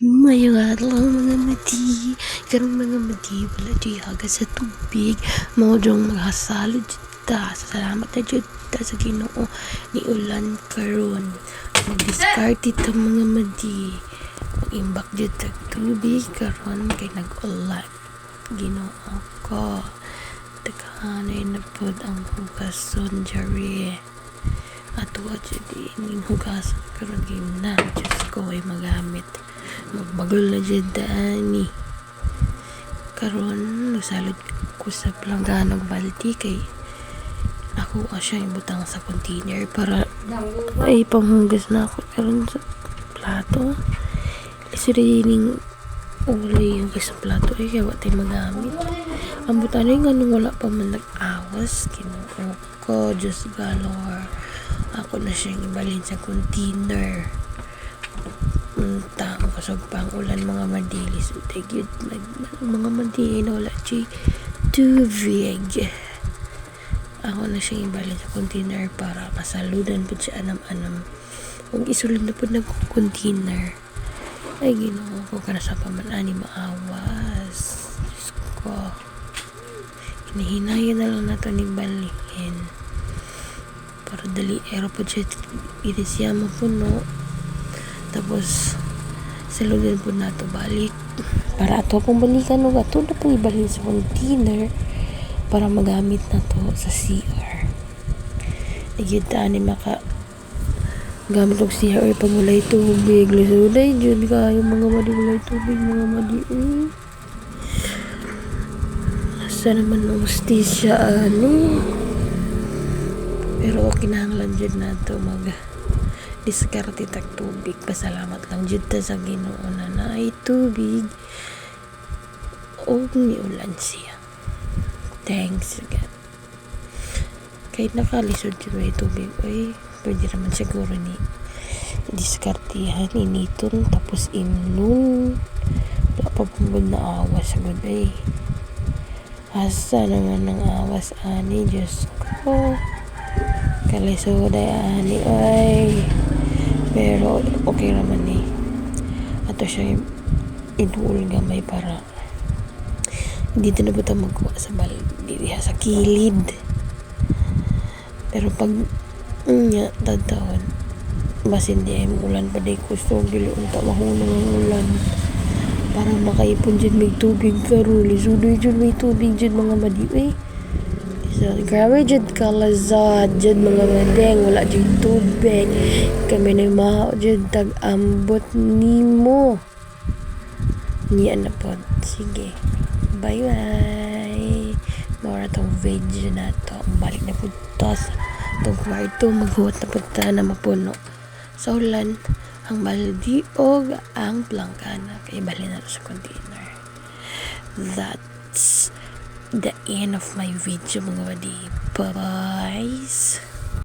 Mayong adlaw mga madi, karong mga madi wala di haga sa tubig, mao dong maghasalod ta. Salamat na jud ta sa Ginoo ni ulan karon. Mag-discard ito mga madi. Mag-imbak jud tag tubig karon kay nag-ulan. Ginoo ko. Daghanay na pod ang hugason jari. Ato jud ining hugason karon gyud na Diyos ko ay magamit. Magbagol na dyan daan karon nagsalod ko sa plangganog balti kay ako siya ibutang sa container para ay panghugas na ako karon sa plato isirining uli yung sa plato ay kaya wala magamit ang butanay nga nung wala pa man nag-awas Ginoo ko Diyos galore ako na siyang ibalhin sa container tao kasog pang ulan mga madilis utig mga madi na wala chay tubig ako na siyang ibalin sa container para masaludan po siya anam-anam kung isulod na po na container ay Ginoo ko kana sa pamanani maawas Diyos ko hinahinayan na lang nato ni balihin para dali aero po siya irisya mo po no tapos saludin po nato balik para ato pong balikan no ato na pong ibalhin sa container para magamit na to sa CR nagyuta ni maka gamit og CR pag walay tubig lisuday dyan kayo mga madi walay tubig mga madi asa naman ang hostisya pero kinahanglan dyan na to diskarte tag tubig pasalamat lang jud ta sa Ginoo na ay tubig o ni ulan siya thanks God kahit nakalisod jud may tubig ay pwede naman siguro ni diskartihan initon tapos imnon wala pa pong na awas sa good ay asa naman ng awas ani Diyos ko kalisod ay ani ay pero okay naman ato siya inuul gamay para dito na ba ito magkuha sa baldi sa kilid pero pag tataon mas hindi ay ulan pa day gusto giluon ta mahunong ang ulan para makaipon dyan may tubig karuli sudoy dyan may tubig dyan mga madi so, grabe dyan kalazad dyan mga madeng wala dyan tubig kami na mao dyan tag-ambot nimo niya na po sige bye bye mara tong video na to balik na po to sa itong kwarto maghuwat na po ta na mapuno sa ulan ang baldi o ang plangkana kay bali na sa container that's the end of my video mga wadi. Bye-bye.